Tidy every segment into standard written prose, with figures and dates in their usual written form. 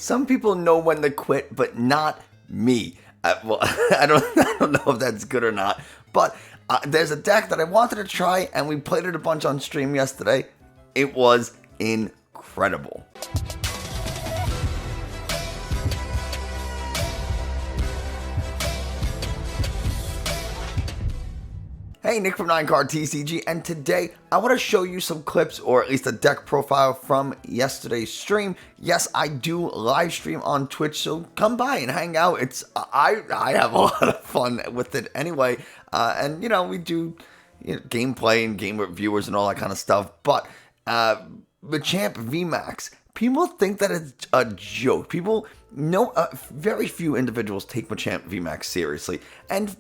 Some people know when to quit, but not me. Well, I don't know if that's good or not, but there's a deck that I wanted to try, and we played it a bunch on stream yesterday. It was incredible. Hey, Nick from 9Card TCG, and today I want to show you some clips, or at least a deck profile from yesterday's stream. Yes, I do live stream on Twitch, so come by and hang out. I have a lot of fun with it anyway, and we do gameplay and game reviewers and all that kind of stuff. But Machamp VMAX, people think that it's a joke. People know very few individuals take Machamp VMAX seriously, and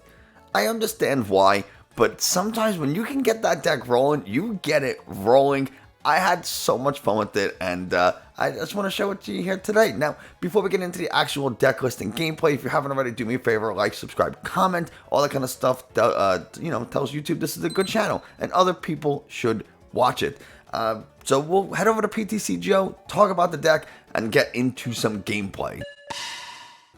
I understand why. But sometimes when you can get that deck rolling, you get it rolling. I had so much fun with it, and I just want to show it to you here today. Now, before we get into the actual deck list and gameplay, if you haven't already, do me a favor, like, subscribe, comment, all that kind of stuff. Tells YouTube this is a good channel, and other people should watch it. So we'll head over to PTC Joe, talk about the deck, and get into some gameplay.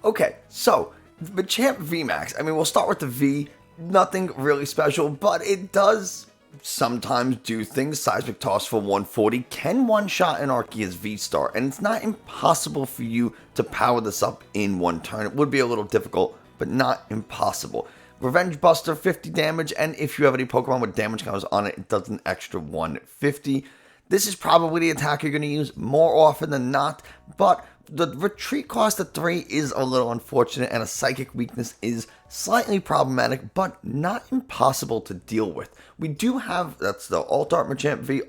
Okay, so Machamp VMAX. I mean, we'll start with the V. Nothing really special, but it does sometimes do things. Seismic Toss for 140 can one-shot an Arceus V-Star, and it's not impossible for you to power this up in one turn. It would be a little difficult, but not impossible. Revenge Buster, 50 damage, and if you have any Pokemon with damage counters on it, it does an extra 150. This is probably the attack you're going to use more often than not, but the retreat cost of 3 is a little unfortunate, and a Psychic weakness is slightly problematic, but not impossible to deal with. We do have, that's the alt art Machamp V.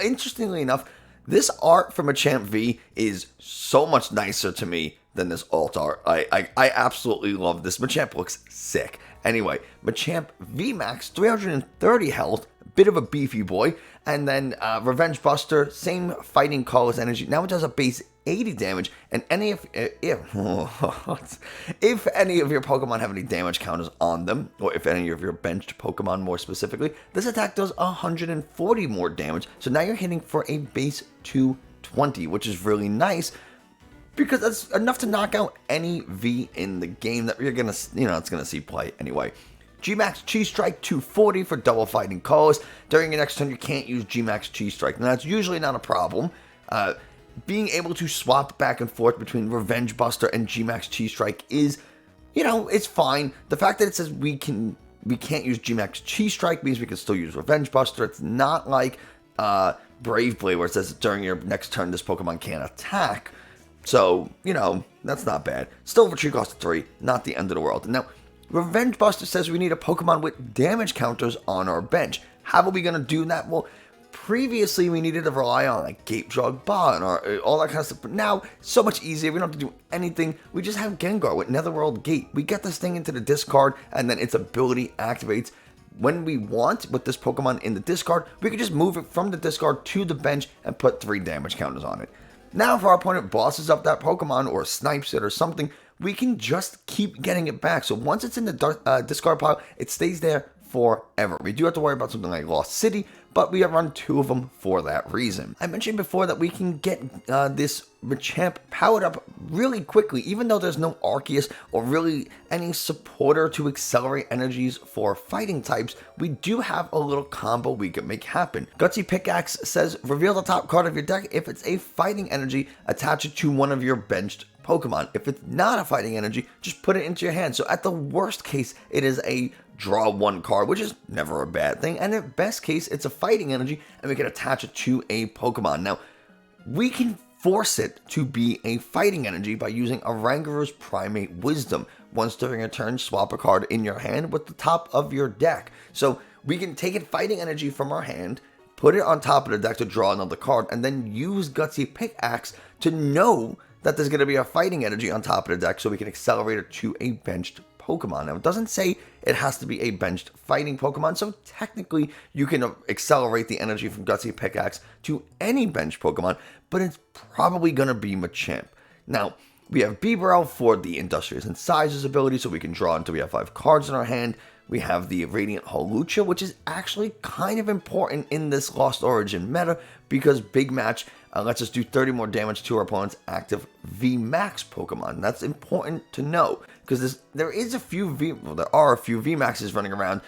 Interestingly enough, this art for Machamp V is so much nicer to me than this alt art. I absolutely love this. Machamp looks sick. Anyway, Machamp VMAX, 330 health, bit of a beefy boy, and then Revenge Buster, same fighting colors energy. Now it does a base 80 damage, and if any of your Pokemon have any damage counters on them, or if any of your benched Pokemon more specifically, this attack does 140 more damage. So now you're hitting for a base 220, which is really nice, because that's enough to knock out any V in the game that you're gonna, it's gonna see play anyway. G-Max Chi Strike 240 for double fighting colors. During your next turn, you can't use G-Max Chi Strike. Now, that's usually not a problem. Being able to swap back and forth between Revenge Buster and G-Max Chi Strike is, it's fine. The fact that it says we can't use G-Max Chi Strike means we can still use Revenge Buster. It's not like Brave Blade, where it says during your next turn, this Pokemon can't attack. So, that's not bad. Still, retreat cost of 3, not the end of the world. Now, Revenge Buster says we need a Pokemon with damage counters on our bench. How are we going to do that? Well, previously we needed to rely on like Gape Drug Ba and all that kind of stuff. But now, so much easier. We don't have to do anything. We just have Gengar with Netherworld Gate. We get this thing into the discard, and then its ability activates. When we want, with this Pokemon in the discard, we can just move it from the discard to the bench and put 3 damage counters on it. Now, if our opponent bosses up that Pokemon or snipes it or something, we can just keep getting it back. So once it's in the discard pile, it stays there forever. We do have to worry about something like Lost City, but we have run 2 of them for that reason. I mentioned before that we can get this Machamp powered up really quickly, even though there's no Arceus or really any supporter to accelerate energies for fighting types. We do have a little combo we can make happen. Gutsy Pickaxe says, reveal the top card of your deck. If it's a fighting energy, attach it to one of your benched Pokemon. If it's not a fighting energy, just put it into your hand. So at the worst case, it is a draw 1 card, which is never a bad thing. And at best case, it's a fighting energy, and we can attach it to a Pokemon. Now, we can force it to be a fighting energy by using Oranguru's Primate Wisdom. Once during a turn, swap a card in your hand with the top of your deck. So we can take it fighting energy from our hand, put it on top of the deck to draw another card, and then use Gutsy Pickaxe to know that there's going to be a fighting energy on top of the deck, so we can accelerate it to a benched Pokemon. Now, it doesn't say it has to be a benched fighting Pokemon, so technically you can accelerate the energy from Gutsy Pickaxe to any benched Pokemon, but it's probably going to be Machamp. Now, we have Bibarel for the Industrious Incisors ability, so we can draw until we have 5 cards in our hand. We have the Radiant Hawlucha, which is actually kind of important in this Lost Origin meta, because Big Match lets us do 30 more damage to our opponent's active VMAX Pokemon. That's important to know because there are a few VMAXs running around.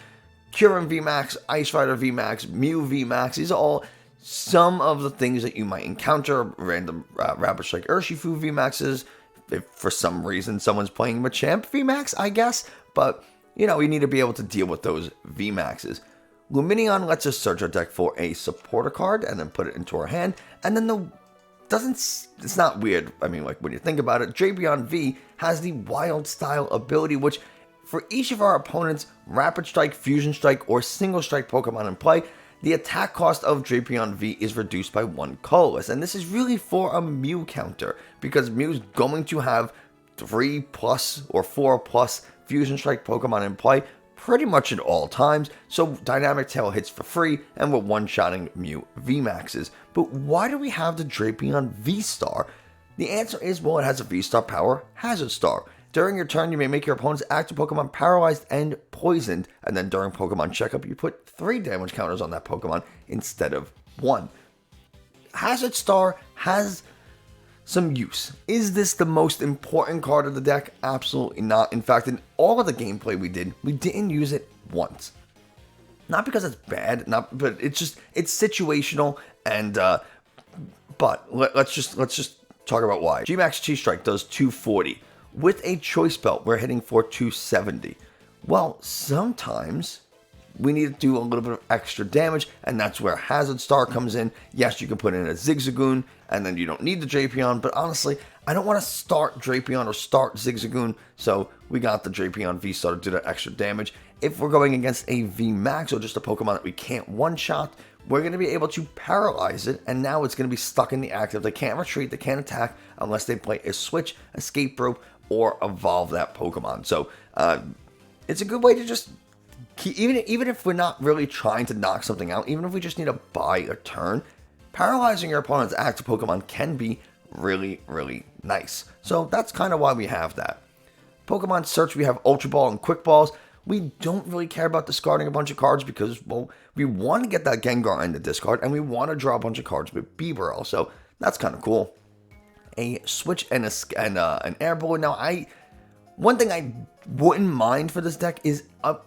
Kyurem VMAX, Ice Rider VMAX, Mew VMAX. These are all some of the things that you might encounter. Random Rapid Strike Urshifu VMAXs. If for some reason someone's playing Machamp VMAX, I guess. But, you know, we need to be able to deal with those VMAXs. Lumineon lets us search our deck for a supporter card and then put it into our hand. And then it's not weird. I mean, like when you think about it, Drapion V has the Wild Style ability, which for each of our opponents' Rapid Strike, Fusion Strike, or Single Strike Pokemon in play, the attack cost of Drapion V is reduced by 1 colorless. And this is really for a Mew counter, because Mew's going to have 3+ or 4+ Fusion Strike Pokemon in play pretty much at all times, so Dynamic Tail hits for free, and we're one-shotting Mew VMAXs. But why do we have the Drapion V-Star? The answer is, well, it has a V-Star power Hazard Star. During your turn, you may make your opponent's active Pokemon paralyzed and poisoned, and then during Pokemon Checkup, you put 3 damage counters on that Pokemon instead of 1. Hazard Star has some use. Is this the most important card of the deck? Absolutely not. In fact, in all of the gameplay we didn't use it once. Not because it's bad, but it's situational. And but let's just talk about why. G-Max Chi-Strike does 240 with a Choice Belt. We're hitting for 270. Well, sometimes we need to do a little bit of extra damage, and that's where Hazard Star comes in. Yes, you can put in a Zigzagoon, and then you don't need the Drapion, but honestly, I don't want to start Drapion or start Zigzagoon, so we got the Drapion V-Star to do that extra damage. If we're going against a VMAX or just a Pokemon that we can't one-shot, we're going to be able to paralyze it, and now it's going to be stuck in the active. They can't retreat, they can't attack unless they play a Switch, Escape Rope, or evolve that Pokemon. So it's a good way to just even if we're not really trying to knock something out, even if we just need to buy a turn, paralyzing your opponent's active Pokemon can be really, really nice. So that's kind of why we have that. Pokemon Search, we have Ultra Ball and Quick Balls. We don't really care about discarding a bunch of cards because, well, we want to get that Gengar in the discard, and we want to draw a bunch of cards with Bibarel. So that's kind of cool. A Switch and an Air Balloon. Now, one thing I wouldn't mind for this deck is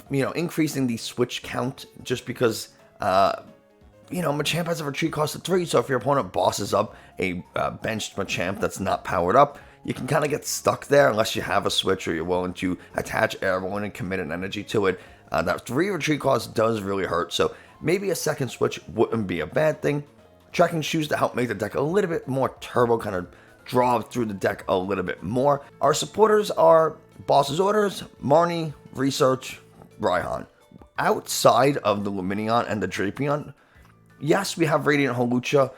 increasing the Switch count, just because Machamp has a retreat cost of 3, so if your opponent bosses up a benched Machamp that's not powered up, you can kind of get stuck there unless you have a Switch or you're willing to attach Air Balloon and commit an energy to it. That 3 retreat cost does really hurt, so maybe a second Switch wouldn't be a bad thing. Trekking Shoes to help make the deck a little bit more turbo, kind of draw through the deck a little bit more. Our supporters are Boss's Orders, Marnie, Research, Raihan. Outside of the Lumineon and the Drapion, yes, we have Radiant Hawlucha,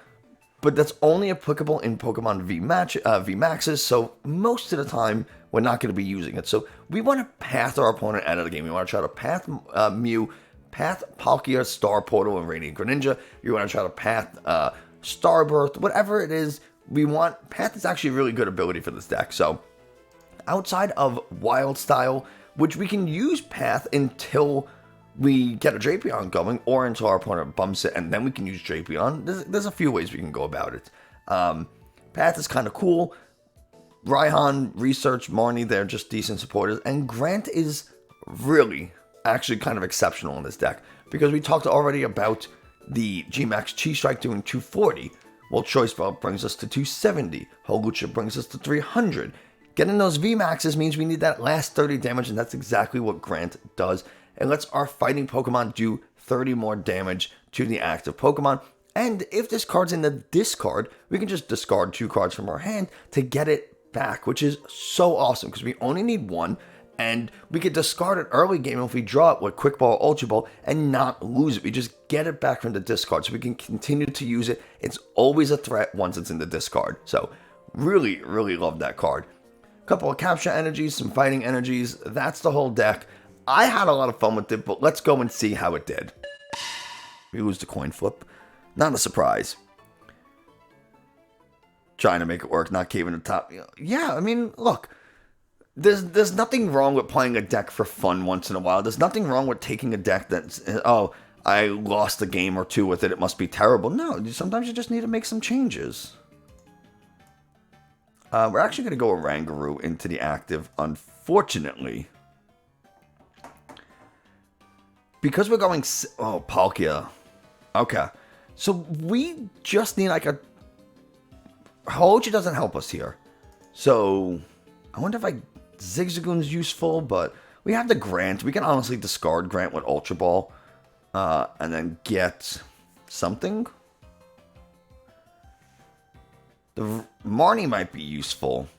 but that's only applicable in Pokemon VMAXs, so most of the time, we're not going to be using it. So we want to path our opponent out of the game. We want to try to path Mew, path Palkia, Star Portal, and Radiant Greninja. You want to try to path Starbirth, whatever it is. Path is actually a really good ability for this deck. So outside of Wild Style, which we can use Path until we get a Drapion going, or until our opponent bumps it, and then we can use Drapion. There's a few ways we can go about it. Path is kind of cool. Raihan, Research, Marnie, they're just decent supporters. And Grant is really actually kind of exceptional in this deck, because we talked already about the G-Max Chi-Strike doing 240. Well, Choice Belt brings us to 270. Hawlucha brings us to 300. Getting those VMAXs means we need that last 30 damage, and that's exactly what Grant does. It lets our fighting Pokemon do 30 more damage to the active Pokemon. And if this card's in the discard, we can just discard 2 cards from our hand to get it back, which is so awesome because we only need 1. And we could discard it early game if we draw it with Quick Ball or Ultra Ball and not lose it. We just get it back from the discard so we can continue to use it. It's always a threat once it's in the discard. So really, really love that card. A couple of capture energies, some fighting energies. That's the whole deck. I had a lot of fun with it, but let's go and see how it did. We lose the coin flip. Not a surprise. Trying to make it work, not caving the top. Yeah, I mean, look. There's nothing wrong with playing a deck for fun once in a while. There's nothing wrong with taking a deck that's, oh, I lost a game or two with it. It must be terrible. No, sometimes you just need to make some changes. We're actually going to go Oranguru into the active, unfortunately. Because we're going... Oh, Palkia. Okay. So we just need like a... Hawlucha doesn't help us here. So I wonder if Zigzagoon's useful, but we have the Grant. We can honestly discard Grant with Ultra Ball. And then get something. The Marnie might be useful.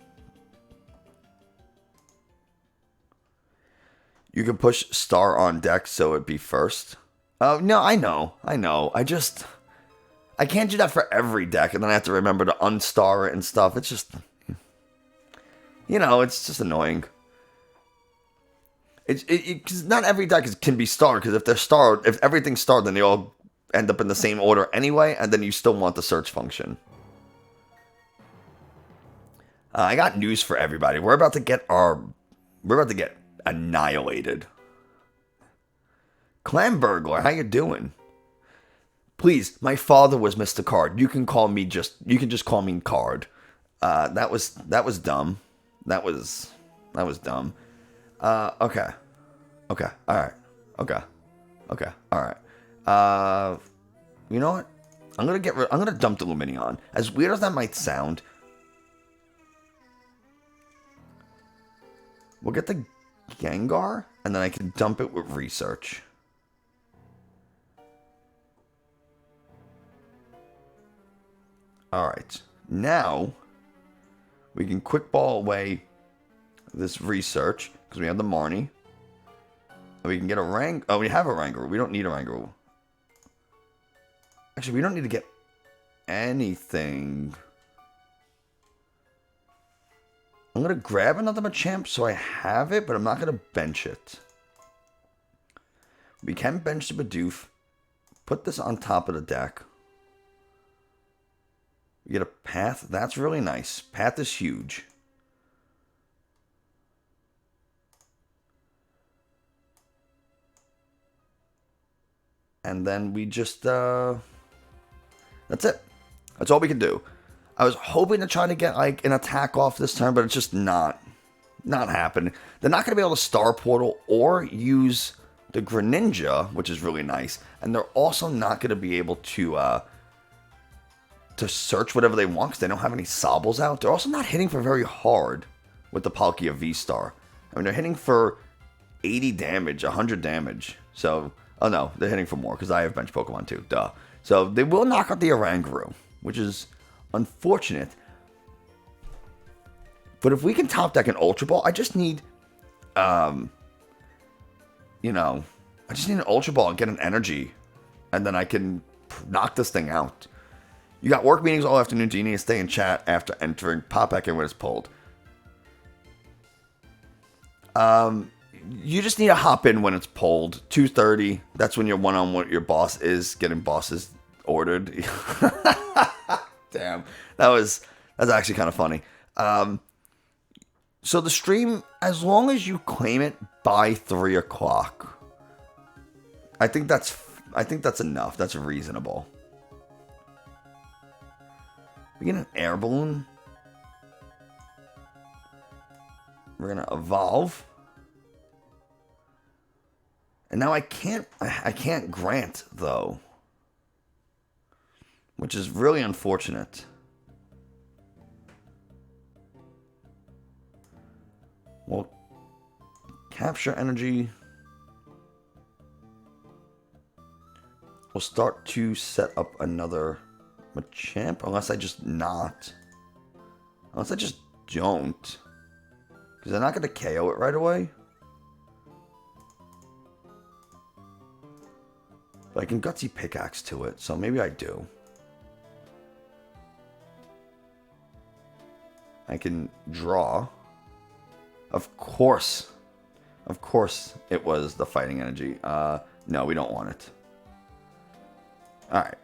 You can push Star on deck so it'd be first. Oh, no, I know. I can't do that for every deck, and then I have to remember to unstar it and stuff. It's just, it's just annoying. Because not every deck can be starred, because if everything's starred, then they all end up in the same order anyway, and then you still want the search function. I got news for everybody. We're about to get annihilated. Clam Burglar, how you doing? Please, my father was Mr. Card. You can just call me Card. That was dumb. That was dumb. Okay. Okay. All right. Okay. Okay. All right. You know what? I'm gonna dump the Lumineon. As weird as that might sound, we'll get the Gengar, and then I can dump it with research. All right. Now we can quick ball away this research because we have the Marnie. We can get a Oh, we have a Oranguru. We don't need a Oranguru. Actually, we don't need to get anything. I'm going to grab another Machamp so I have it, but I'm not going to bench it. We can bench the Bidoof. Put this on top of the deck. We get a Path. That's really nice. Path is huge. And then we just, that's it. That's all we can do. I was hoping to try to get like an attack off this turn, but it's just not happening. They're not going to be able to Star Portal or use the Greninja, which is really nice. And they're also not going to be able to search whatever they want because they don't have any Sobbles out. They're also not hitting for very hard with the Palkia V-Star. I mean, they're hitting for 80 damage, 100 damage. So... Oh no, they're hitting for more because I have bench Pokemon too. Duh. So they will knock out the Oranguru, which is unfortunate. But if we can top deck an Ultra Ball, I just need, I just need an Ultra Ball and get an energy, and then I can knock this thing out. You got work meetings all afternoon. Do you need to stay in chat after entering? Pop back in when it's pulled. You just need to hop in when it's pulled. 2:30. That's when you're one-on-one with your boss is getting bosses ordered. Damn. That's actually kind of funny. So the stream, as long as you claim it by 3 o'clock, I think that's enough. That's reasonable. We get an Air Balloon. We're gonna evolve. And now I can't grant, though. Which is really unfortunate. Well, capture energy. We'll start to set up another Machamp. Unless I just don't. Because they're not going to KO it right away. But I can Gutsy Pickaxe to it, so maybe I do. I can draw. Of course it was the fighting energy. No, we don't want it. Alright.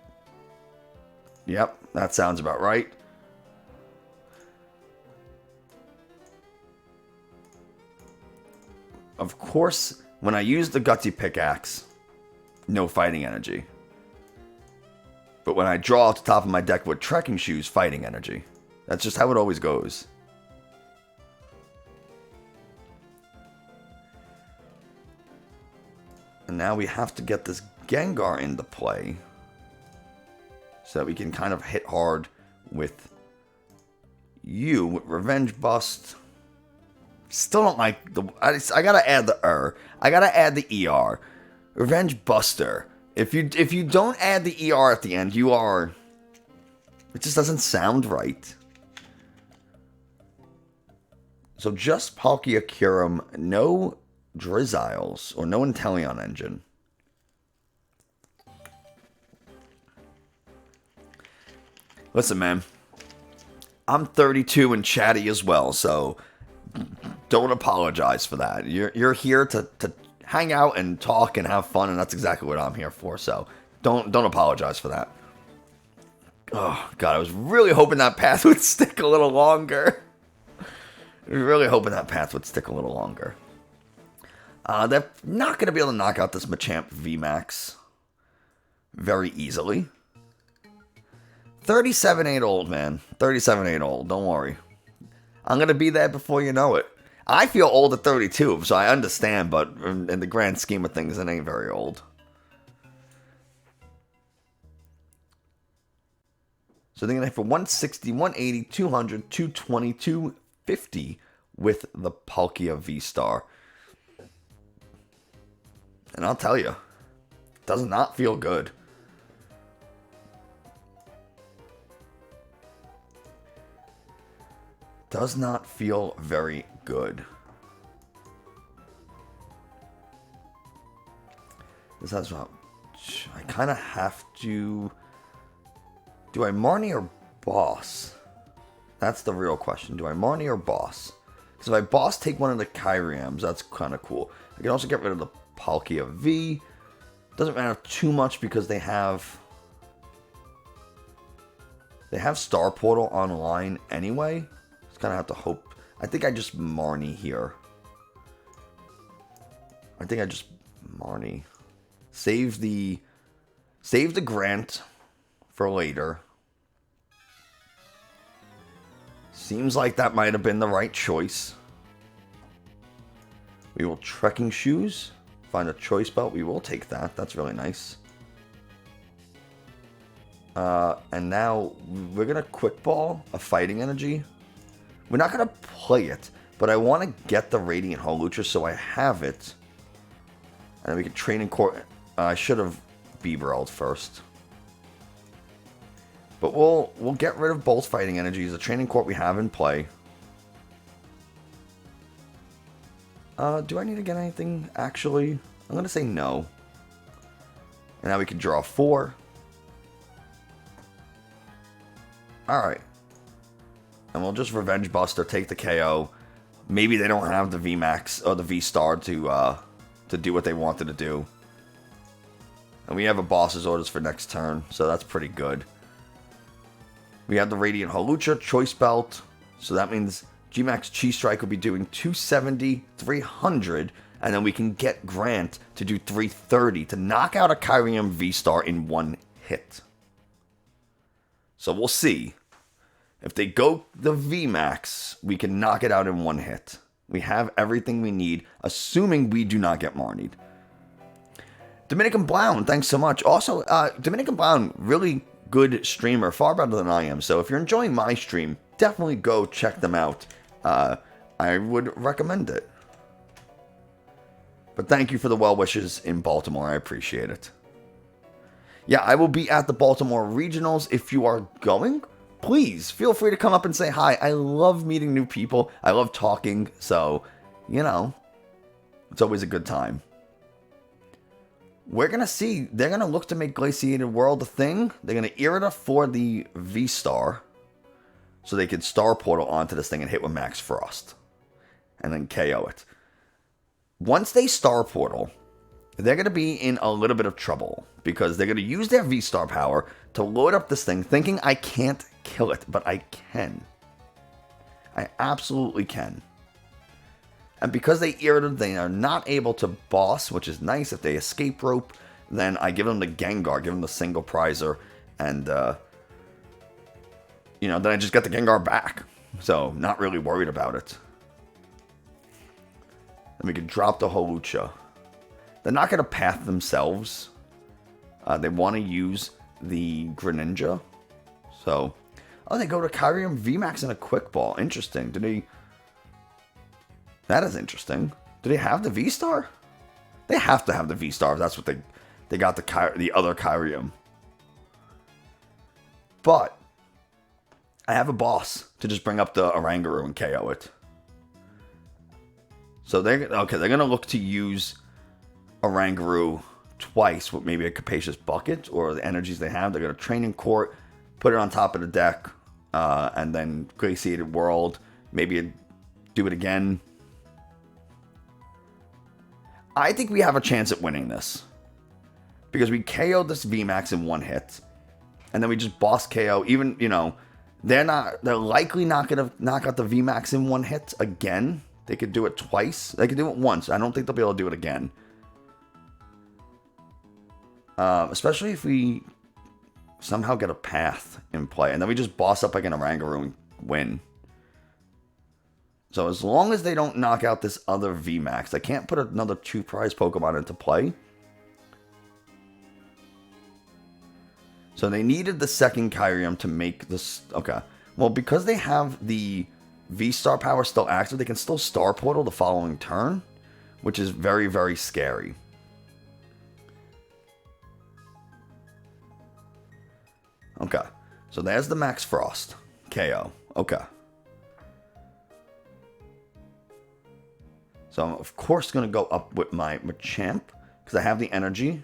Yep, that sounds about right. Of course, when I use the Gutsy Pickaxe, no fighting energy. But when I draw off the top of my deck with Trekking Shoes, fighting energy. That's just how it always goes. And now we have to get this Gengar into play so that we can kind of hit hard with you with Revenge Bust. Still don't like the... I gotta add the I gotta add the ER. Revenge Buster. If you don't add the ER at the end, you are... It just doesn't sound right. So just Palkia Kyurem, no Drizziles, or no Inteleon engine. Listen, man. I'm 32 and chatty as well, so don't apologize for that. You're here to hang out and talk and have fun, and that's exactly what I'm here for, so don't apologize for that. Oh, God, I was really hoping that path would stick a little longer. Really hoping that path would stick a little longer. They're not going to be able to knock out this Machamp VMAX very easily. 37-8 old, man. 37-8 old. Don't worry. I'm going to be there before you know it. I feel old at 32, so I understand, but in the grand scheme of things, it ain't very old. So they're going to hit for 160, 180, 200, 220, 250 with the Palkia V-Star. And I'll tell you, it does not feel good. Does not feel very good. This has I kind of have to... Do I Marnie or Boss? That's the real question. Do I Marnie or Boss? Because if I Boss, take one of the Kyreams, that's kind of cool. I can also get rid of the Palkia V. Doesn't matter too much because they have Star Portal online anyway. Just kind of have to hope. I think I just Marnie here. I think I just Marnie. Save the Grant for later. Seems like that might have been the right choice. We will Trekking Shoes. Find a Choice Belt. We will take that. That's really nice. And now we're going to Quick Ball a Fighting Energy. We're not going to play it, but I want to get the Radiant Hawlucha so I have it. And then we can train in court. I should have Bibarel'd first. But we'll get rid of both Fighting Energies. The Training Court we have in play. Do I need to get anything, actually? I'm going to say no. And now we can draw 4. Alright. And we'll just Revenge Buster, take the KO. Maybe they don't have the VMAX or the V-Star to do what they wanted to do. And we have a boss's orders for next turn, so that's pretty good. We have the Radiant Hawlucha, Choice Belt, so that means G-Max Chi-Strike will be doing 270, 300, and then we can get Grant to do 330 to knock out a Kyurem V-Star in one hit. So we'll see. If they go the VMAX, we can knock it out in one hit. We have everything we need, assuming we do not get Marnied. Dominican Brown, thanks so much. Also, Dominican Brown, really good streamer, far better than I am. So if you're enjoying my stream, definitely go check them out. I would recommend it. But thank you for the well wishes in Baltimore. I appreciate it. Yeah, I will be at the Baltimore Regionals. If you are going, please feel free to come up and say hi. I love meeting new people. I love talking. So, you know, it's always a good time. We're going to see. They're going to look to make Glaciated World a thing. They're going to Irida for the V-Star. So they can Star Portal onto this thing and hit with Max Frost. And then KO it. Once they Star Portal, they're going to be in a little bit of trouble. Because they're going to use their V-Star power to load up this thing thinking I can't kill it. But I can. I absolutely can. And because they Irida, they are not able to boss, which is nice. If they Escape Rope, then I give them the Gengar, give them the single prizer, and, you know, then I just get the Gengar back. So, not really worried about it. Then we can drop the Hawlucha. They're not going to path themselves. They want to use the Greninja. So, oh, they go to Kyurem VMAX and a Quick Ball. Interesting. Did they... That is interesting. Do they have the V-Star? They have to have the V-Star if that's what they got the other Kyurem. But I have a boss to just bring up the Oranguru and KO it. So they're going to look to use Oranguru twice with maybe a Capacious Bucket or the energies they have. They're going to Training Court, put it on top of the deck, and then Glaciated World. Maybe do it again. I think we have a chance at winning this. Because we KO'd this VMAX in one hit. And then we just boss KO. Even, you know, they're likely not going to knock out the VMAX in one hit again. They could do it twice. They could do it once. I don't think they'll be able to do it again. Especially if we somehow get a path in play. And then we just boss up like an Oranguru and win. So as long as they don't knock out this other VMAX, I can't put another 2-prize Pokemon into play. So they needed the second Kyurem to make this... Okay. Well, because they have the V-Star power still active, they can still Star Portal the following turn, which is very, very scary. Okay. So there's the Max Frost. KO. Okay. So I'm, of course, going to go up with my Machamp, because I have the energy.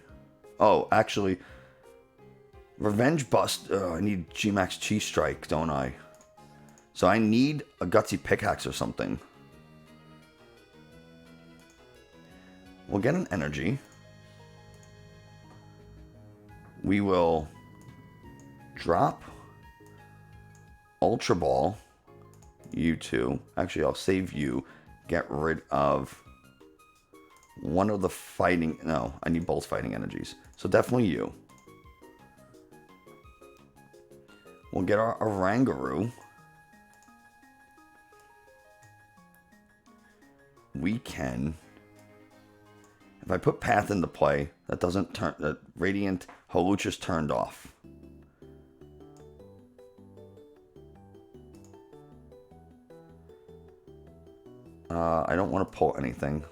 Oh, actually, Revenge Bust. I need G-Max Chi Strike, don't I? So I need a Gutsy Pickaxe or something. We'll get an energy. We will drop Ultra Ball. You two. Actually, I'll save you. Get rid of one of the fighting... No, I need both fighting energies. So definitely you. We'll get our Oranguru. We can... If I put Path into play, that doesn't turn... That Radiant Hawlucha's turned off. I don't want to pull anything.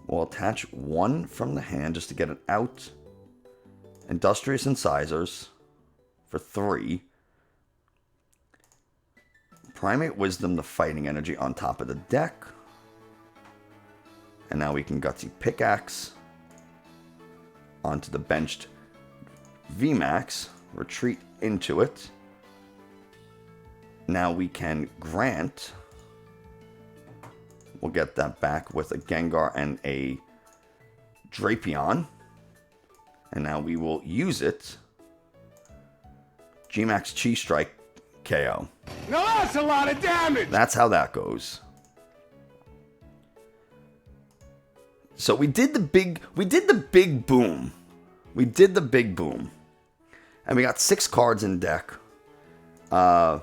We'll attach one from the hand just to get it out. Industrious Incisors for 3. Primate Wisdom, the fighting energy on top of the deck. And now we can Gutsy Pickaxe onto the benched VMAX. Retreat into it. Now we can Grant. We'll get that back with a Gengar and a Drapion. And now we will use it. G-Max Chi Strike KO. Now that's a lot of damage! That's how that goes. So we did the big boom. We did the big boom. And we got 6 cards in deck. One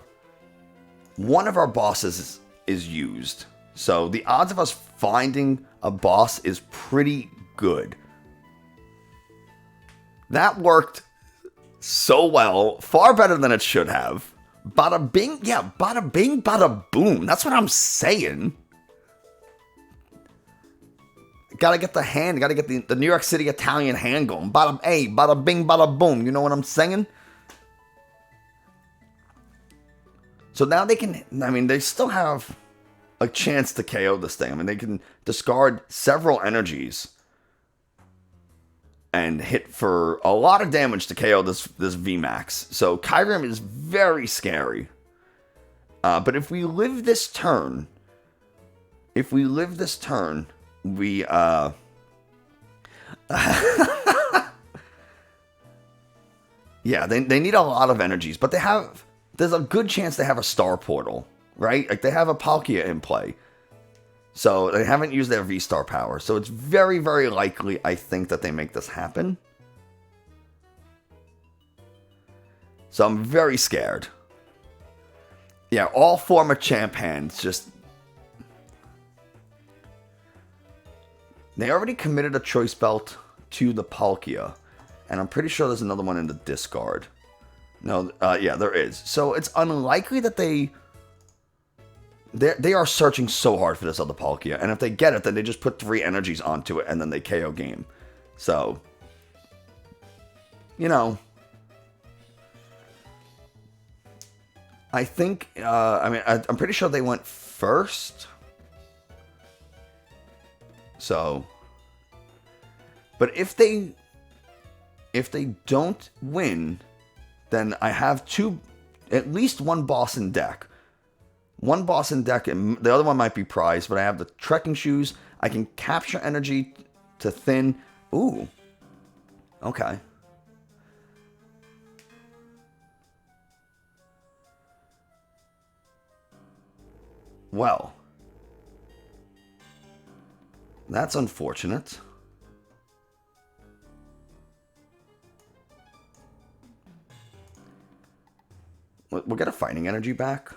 of our bosses is used. So the odds of us finding a boss is pretty good. That worked so well. Far better than it should have. Bada bing. Yeah, bada bing, bada boom. That's what I'm saying. Gotta get the hand. Gotta get the New York City Italian hand going. Bada, hey, bada bing, bada boom. You know what I'm saying? So now they can... I mean, they still have a chance to KO this thing. I mean, they can discard several energies and hit for a lot of damage to KO this VMAX. So Kyurem is very scary. But if we live this turn, we yeah, they need a lot of energies, but there's a good chance they have a Star Portal, right? Like they have a Palkia in play. So they haven't used their V-Star power. So it's very, very likely, I think, that they make this happen. So I'm very scared. Yeah, all 4 Machamp hands just... They already committed a Choice Belt to the Palkia. And I'm pretty sure there's another one in the discard. No, yeah, there is. So it's unlikely that they are searching so hard for this other Palkia. And if they get it, then they just put 3 energies onto it and then they KO game. So, you know... I think, I'm pretty sure they went first. So, but if they don't win, then I have at least one boss in deck. One boss in deck, and the other one might be prize, but I have the Trekking Shoes. I can capture energy to thin. Ooh. Okay. Well, that's unfortunate. We'll get a fighting energy back.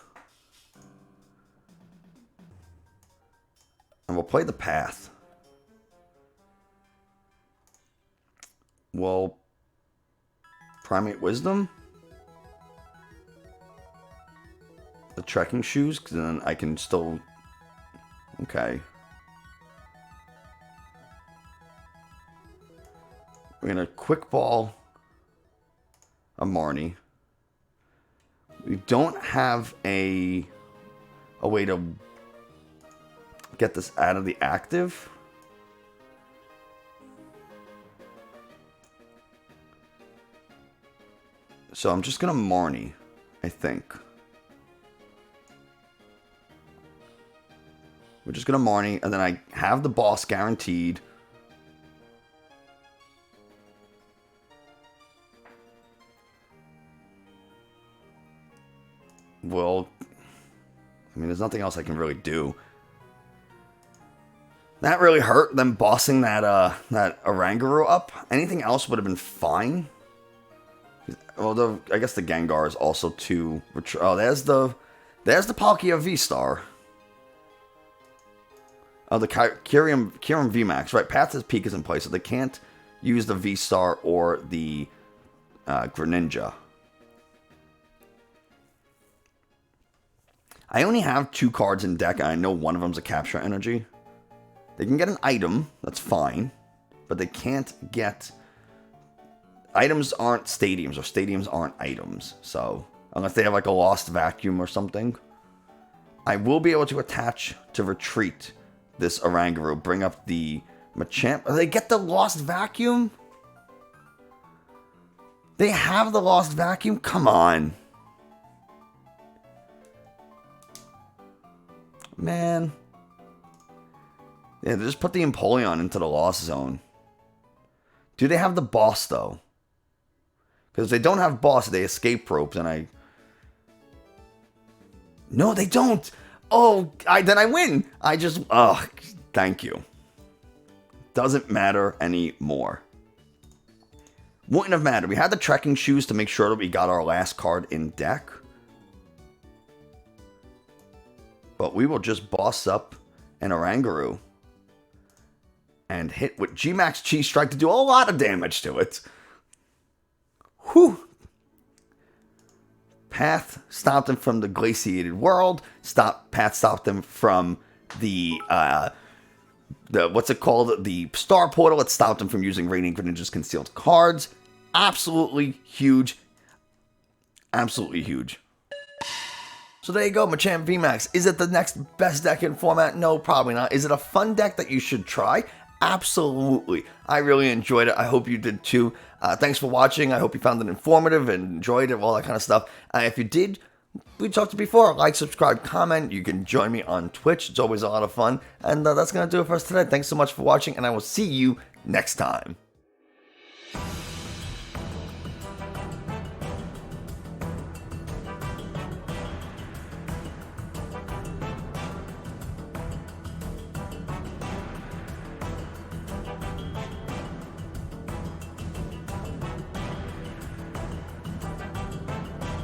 And we'll play the path. We'll Primate Wisdom. The Trekking Shoes, because then I can still... Okay. We're going to Quick Ball a Marnie. We don't have a way to get this out of the active. So I'm just going to Marnie, I think. We're just going to Marnie, and then I have the boss guaranteed. Well, I mean, there's nothing else I can really do. That really hurt, them bossing that Oranguru up. Anything else would have been fine. Although, I guess the Gengar is also too... Oh, there's the Palkia V-Star. Oh, the Kyurem VMAX. Right, Path's Peak is in place, so they can't use the V-Star or the Greninja. I only have 2 cards in deck, and I know one of them's a Capture Energy. They can get an item, that's fine, but they can't get... Items aren't stadiums, or stadiums aren't items, so... Unless they have like a Lost Vacuum or something. I will be able to attach to Retreat this Oranguru, bring up the Machamp. They get the Lost Vacuum? They have the Lost Vacuum? Come on. Man. Yeah, they just put the Empoleon into the Lost Zone. Do they have the boss, though? Because if they don't have boss, they escape ropes, and I... No, they don't! Oh, then I win! I just... Oh, thank you. Doesn't matter anymore. Wouldn't have mattered. We had the Trekking Shoes to make sure that we got our last card in deck. But we will just boss up an Oranguru. And hit with G-Max Cheese Strike to do a lot of damage to it. Whew. Path stopped him from the glaciated world. Path stopped him from the what's it called? The Star Portal. It stopped him from using Radiant Greninja's concealed cards. Absolutely huge. Absolutely huge. So there you go, Machamp VMAX. Is it the next best deck in format? No, probably not. Is it a fun deck that you should try? Absolutely. I really enjoyed it. I hope you did too. Thanks for watching. I hope you found it informative and enjoyed it, all that kind of stuff. If you did, we talked before, like, subscribe, comment. You can join me on Twitch. It's always a lot of fun. And that's going to do it for us today. Thanks so much for watching, and I will see you next time.